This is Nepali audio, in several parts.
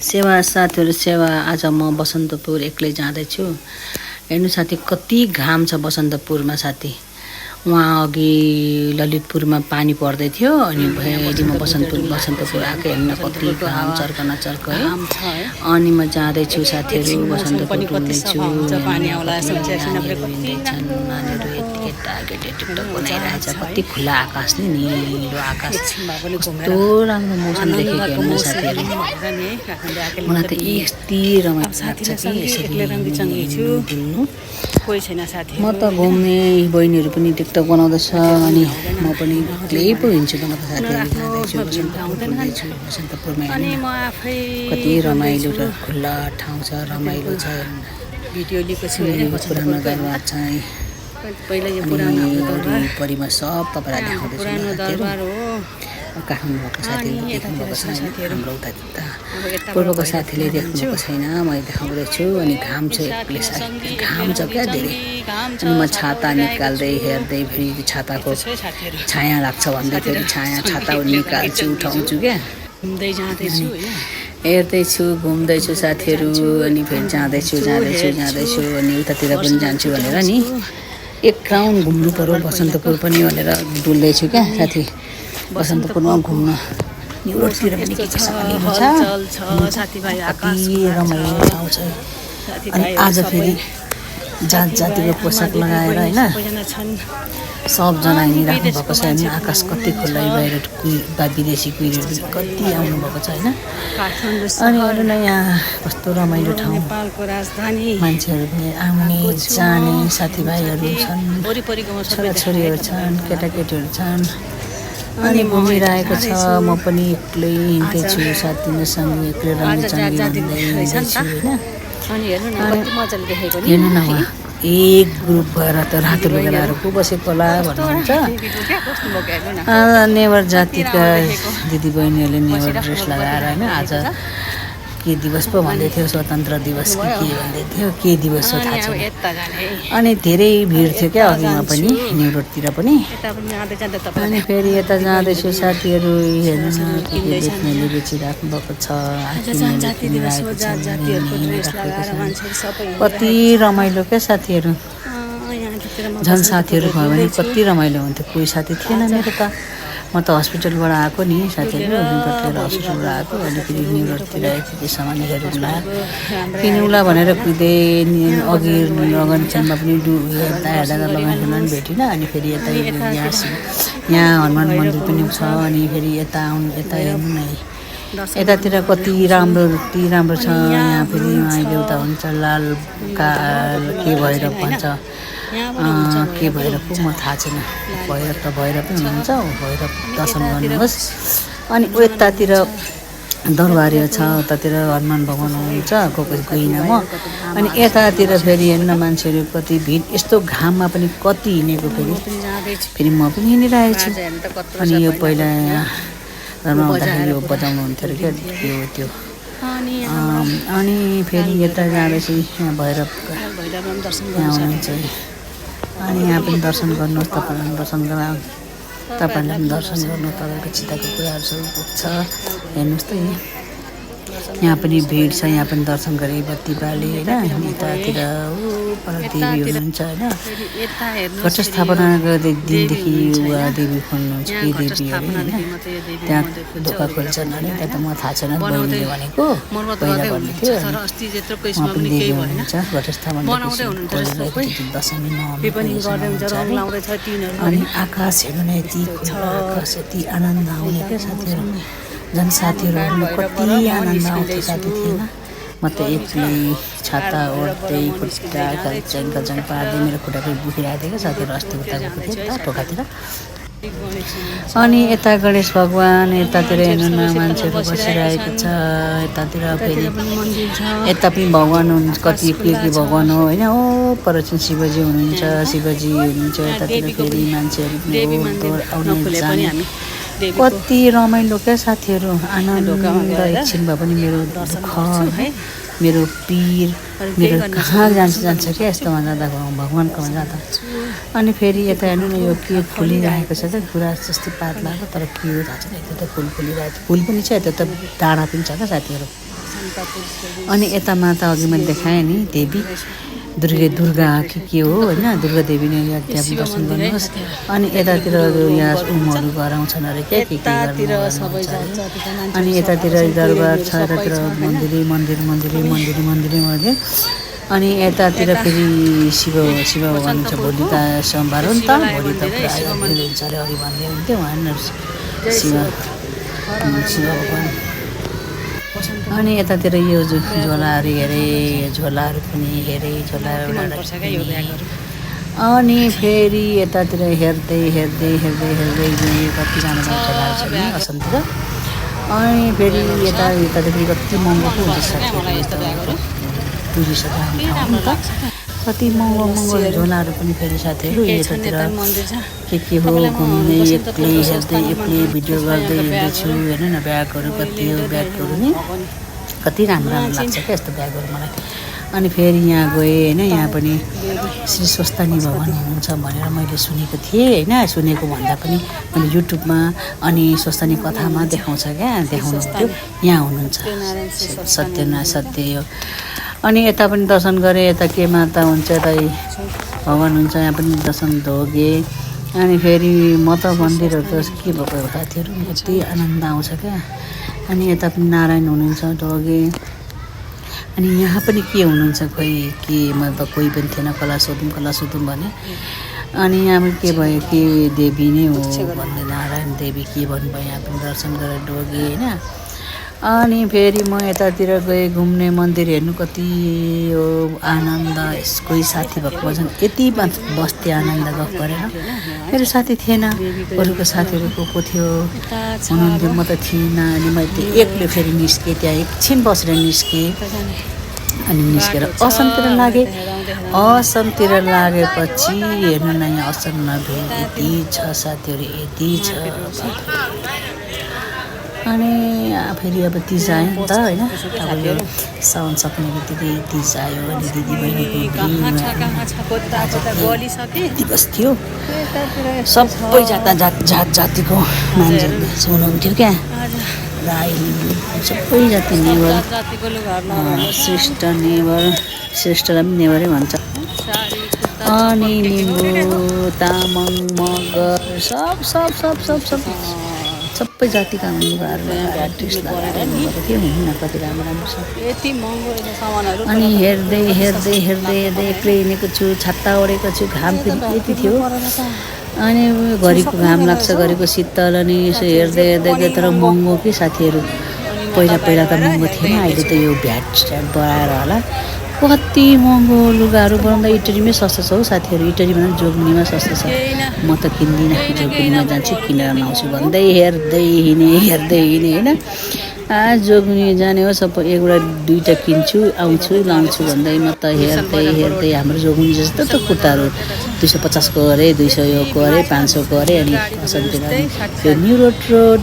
सेवा साथीहरू सेवा आज म बसन्तपुर एक्लै जाँदैछु। हेर्नु साथी कति घाम छ बसन्तपुरमा साथी। वहाँ अघि ललितपुरमा पानी पर्दै थियो अनि फेरि म बसन्तपुर आएको हेर्न कति घाम चर्कन चर्क है। अनि म जाँदैछु साथीहरू बसन्तपुर पुग्दैछु। टिकटक बनाइरहेछ कति खुला आकाश नि निलो आकाश कस्तो राम्रो मौसम देखेको हेर्नु साथीहरू। मलाई त यति रमाइलो लाग्छ कि यसरी डुल्नु। म त घुम्ने बहिनीहरू पनि टिकटक बनाउँदैछ अनि म पनि एक्लै पो हिँड्छु त। म त साथीहरू जाँदैछु बसन्तपुरमा कति रमाइलो र खुल्ला ठाउँ छ, रमाइलो छ। भिडियो लिएको छु पुरानो दरबार छ वरिपरिमा सब तपाईँलाई देखाउँदैछु। काठमाडौँ भएको साथीहरू देख्नुभएको छैन, हाम्रो उता पूर्वको साथीले देख्नुभएको छैन, मैले देखाउँदैछु। अनि घाम छ एक्लै घाम छ क्या धेरै। अनि म छाता निकाल्दै हेर्दै फेरि छाताको छाया लाग्छ भन्दै फेरि छाता निकाल्छु उठाउँछु क्या। हेर्दैछु घुम्दैछु साथीहरू अनि फेरि जाँदैछु अनि उतातिर पनि जान्छु भनेर नि एक राउन्ड घुम्नु पर्यो बसन्तपुर पनि भनेर डुल्दैछु क्या साथी। बसन्तपुरमा घुम्न न्युरोडतिर पनि के छ कति रमाइलो ठाउँ छ। अनि आज फेरि जात जातिको पोसाक लगाएर होइन सबजना हिँडिराख्नु भएको छ होइन। आकाश कति खुल्ला बाहिर विदेशी कुहिरोहरू कति आउनुभएको छ होइन। अनि अरू नै यहाँ कस्तो रमाइलो ठाउँ, मान्छेहरू पनि आउने जाने साथीभाइहरू छन्, छोराछोरीहरू छन्, केटाकेटीहरू छन्। अनि घुमिरहेको छ। म पनि एक्लै हिँड्दैछु साथीहरूसँग एक्लै रमाइलो हिँड्दैछु होइन। हेर्नु न वहाँ एक ग्रुप भएर त रातो लुगा लगाएर को बसेको होला भन्नुहुन्छ। नेवार जातिका दिदीबहिनीहरूले नेवार ड्रेस लगाएर होइन आज के दिवस पो भन्दै थियो, स्वतन्त्र दिवस कि के भन्दै थियो, के दिवस हो थाहा छैन। अनि धेरै भिड थियो क्या अघिमा पनि न्युरोडतिर पनि। अनि फेरि यता जाँदैछु साथीहरू हेर्नु न के बेच्नेले बेचिराख्नु भएको छ, कति रमाइलो क्या साथीहरू। झन् साथीहरू भयो भने कति रमाइलो हुन्थ्यो। कोही साथी थिएन मेरो त, म त हस्पिटलबाट आएको नि साथीहरू, हस्पिटलबाट आएको। अनि फेरि न्युरोडतिर के सामानहरू किनौला भनेर कुदेँ अघि लगनछिनमा पनि हेर्दा लगनछिनमा पनि भेटिनँ। अनि फेरि यता यहाँ हनुमान मन्दिर पनि छ। अनि फेरि यता हेर्नु न यतातिर कति राम्रो छ। यहाँ फेरि अहिले उता हुन्छ लाल के भएर भन्छ के भएर पो म थाहा छैन। भैरव त भैरव पनि हुनुहुन्छ, भैरव दर्शन गर्नुहोस्। अनि यतातिर दरबार छ, उतातिर हनुमान भगवान हुनुहुन्छ, गइनँ म। अनि यतातिर फेरि हेर्न मान्छेहरू कति भिड, यस्तो घाममा पनि कति हिँडेको। फेरि म पनि हिँडिरहेको छु। अनि यो पहिला घरमा आउँदाखेरि यो बजाउनु हुन्थ्यो अरे क्या त्यो। अनि फेरि यता जाँदैछु यहाँ भैरव यहाँ हुनुहुन्छ। अनि यहाँ पनि दर्शन गर्नुहोस्, तपाईँहरूलाई पनि दर्शन गर्नु, तपाईँको चिताको कुराहरू सबै पुग्छ। हेर्नुहोस् त यहाँ पनि भिड छ, यहाँ पनि दर्शन गरेँ बत्ती बाले होइन। यतातिर देवी हुनुहुन्छ होइन। घटस्थापनाको दिनदेखि देवी खोल्नुहुन्छ कि देवी अरे होइन। त्यहाँ ढोका खोल्छन् अरे, त्यहाँ त म थाहा छैन, बहिनीले भनेको पहिला भन्दै थियो। उहाँ पनि देवी हुनुहुन्छ, घटस्थापना दशमी नवमी। अनि आकाश हेर्नु न यति खुल्ला आकाश, यति आनन्द आउने क्या साथीहरू। झन् साथीहरू कति आनन्द आउँथ्यो, साथी थिएन। म त एक्लै छाता ओढ्दै खुट्टा कचङ पार्दै मेरो खुट्टा पनि दुखिरहेको थियो क्या साथीहरू। अस्ति उता गएको थियो टोकातिर। अनि यता गणेश भगवान्, यतातिर हेर्नु न मान्छेहरू बसिरहेको छ। यतातिर फेरि यता पनि भगवान् हुनुहुन्छ, कति के भगवान् हो होइन। पर चाहिँ शिवजी हुनुहुन्छ, यतातिर फेरि मान्छेहरू आउने जाने कति रमाइलो क्या साथीहरू। आनन्द एकछिन भए पनि मेरो दुःख मेरो पीर मेरो कहाँ जान्छ क्या यस्तोमा जाँदा भगवान्कोमा जाँदा। अनि फेरि यता हेर्नु न यो के फुलिरहेको छ त, गुराँस जस्तै पात लाग्यो तर के हो थाहा छैन। यता त फुल फुलिरहेको छ, फुल पनि छ, यता त डाँडा पनि छ क्या साथीहरू। अनि यता माता अघि मैले देखाएँ नि देवी दुर्गा के हो होइन दुर्गा देवी नै त्यहाँ दर्शन गर्नुहोस्। अनि यतातिर यहाँ उमहरू गराउँछन् अरे के गर्नुहुन्छ अनि यतातिर दरबार छ यतातिर मन्दिर अनि यतातिर फेरि शिव भगवान छ। भोलि त सोमबार हो नि त भोलि त पुरा हुन्छ अरे अघि भन्दै हुन्थ्यो उहाँहरू शिव भगवान। अनि यतातिर यो झोलाहरू हेरेँ झोलाहरू पनि हेरेँ झोलाहरू अनि फेरि यतातिर हेर्दै गएँ कतिजना झोलाहरू छ नि असमतिर। अनि फेरि यतातिर कति महँगो पो हुन्छ साथीहरू टुरिस्टहरू त कति महँगो झोलाहरू पनि फेरि साथीहरू यतातिर के हो घुम्ने एक्लै भिडियो गर्दै हिँड्दैछु हेर्नु न ब्यागहरू कति हो ब्यागहरू नि कति राम्रो लाग्छ क्या यस्तो ब्यागहरू मलाई। अनि फेरि यहाँ गएँ होइन यहाँ पनि श्री स्वस्तानी भगवान हुनुहुन्छ भनेर मैले सुनेको थिएँ होइन सुनेको भन्दा पनि मैले युट्युबमा अनि स्वस्तानी कथामा देखाउँछ क्या देखाउनुहुन्थ्यो यहाँ हुनुहुन्छ सत्य हो। अनि यता पनि दर्शन गरेँ यता के माता हुन्छ यता भगवान हुन्छ यहाँ पनि दर्शन धोगेँ। अनि फेरि म त मन्दिरहरू त के भएको साथीहरू कति आनन्द आउँछ क्या। अनि यता पनि नारायण हुनुहुन्छ ढोगे। अनि यहाँ पनि के हुनुहुन्छ खोइ के मतलब कोही पनि थिएन कला सोधौँ भने अनि यहाँ पनि के भयो के देवी नै हो भन्दै नारायण देवी के भन्नुभयो यहाँ पनि दर्शन गरेर ढोगे होइन। अनि फेरि म यतातिर गएँ घुम्ने मन्दिर हेर्नु कति हो आनन्द कोही साथी भएको भन्छन् यति बस्थे आनन्द गफ गरेर मेरो साथी थिएन अरूको साथीहरू को थियो हुनुहुन्थ्यो म त थिइनँ। अनि मैले एक्लै फेरि निस्केँ त्यहाँ एकछिन बसेर निस्केँ अनि निस्केर असमतिर लागेपछि हेर्नु न यहाँ असम नभए यति छ साथीहरू यति छ। अनि फेरि अब तिज आयो नि त होइन अब यो साउन सक्ने बित्तिकै तिज आयो अनि दिदीबहिनीको दिवस थियो सबै जातिको मान्छेहरू हुनुहुन्थ्यो क्या राई सबै जाति नेवर श्रेष्ठलाई पनि नेवरै भन्छ। अनि लिम्बू तामाङ मगर सबै जातिका लुगाहरू ड्रेस लगाएर थियो हुन्न कति राम्रो छ। अनि हेर्दै एक्लै हिँडेको छु छाता ओढेको छु घाम पनि यति थियो अनि घरिको घाम लाग्छ घरिको शीतल अनि यसो हेर्दै तर महँगो के साथीहरू पहिला त महँगो थिएन अहिले त यो भ्याट बढाएर होला कति महँगो लुगाहरू बनाउँदा इटरीमै सस्तो छ हौ साथीहरू इटरी भन्दा जोगबनीमा सस्तो छ। म त किन्दिनँ जोगबनीमा जान्छु किनेर लाउँछु भन्दै हेर्दै हिँडेँ होइन जोगबनी जाने हो सब एउटा दुईवटा किन्छु आउँछु लाउँछु भन्दै म त हेर्दै हाम्रो जोगबनी जस्तो त कुर्ताहरू 250 को अरे 200 को अरे 500 को अरे। अनि असमतिर त्यो न्यु रोड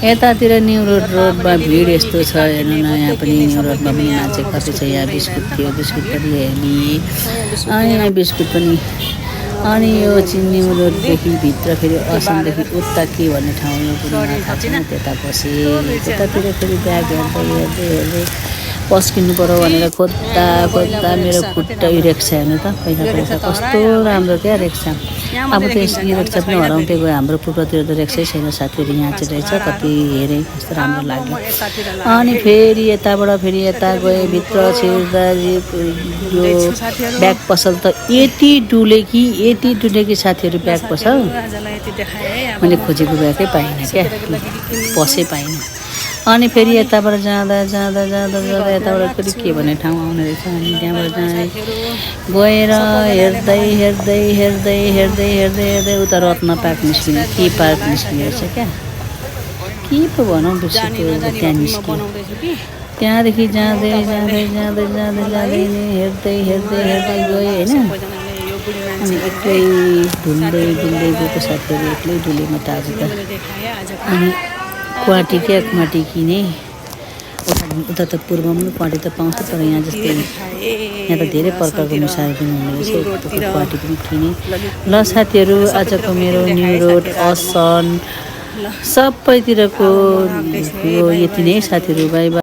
यतातिर न्यु रोडमा भिड यस्तो छ हेर्नु न यहाँ पनि न्यु रोडमा पनि मान्छे कति छ। यहाँ बिस्कुट थियो बिस्कुट पनि लिएँ अनि यहाँ बिस्कुट पनि। अनि यो न्यु रोडदेखि भित्र फेरि असमदेखि उता के भन्ने ठाउँ यो पनि थाहा छैन त्यता पसेँ त्यतातिर फेरि ब्याग हेर्दै पस्किनु पऱ्यो भनेर खोज्दा मेरो खुट्टा रिक्सा हेर्नु त पहिला कस्तो राम्रो क्या रिक्सा अब त यसरी रिक्सा पनि हराउँदै गयो हाम्रो पूर्वतिर त रिक्सै छैन साथीहरू यहाँ चाहिँ रहेछ कति हेरेँ कस्तो राम्रो लाग्यो। अनि फेरि यताबाट फेरि यता गएँ भित्र छिर्दा यो ब्याग पसल त यति डुले कि साथीहरू ब्याग पसल मैले खोजेको ब्यागै पाइनँ क्या पसै पाइनँ। अनि फेरि यताबाट जाँदा यताबाट फेरि के भन्ने ठाउँ आउने रहेछ अनि त्यहाँबाट गएर हेर्दै उता रत्न पार्क निस्किने के पार्क निस्किने रहेछ क्या के पो भनौँ बिर्सेको त्यहाँ निस्क्यो। त्यहाँदेखि जाँदै हेर्दै गएँ होइन। अनि एक्लै डुल्दै गएको साथीहरू एक्लै डुलेमा त आज त अनि क्वाटी किने उता त पूर्वमा पनि क्वाटी त पाउँछ तर यहाँ जस्तै यहाँ त धेरै प्रकारको मिसाएर पनि हुने रहेछ क्वाटी पनि किने। ल साथीहरू आजको मेरो न्यु रोड असम सबैतिरको यो यति नै साथीहरू बाई बाई।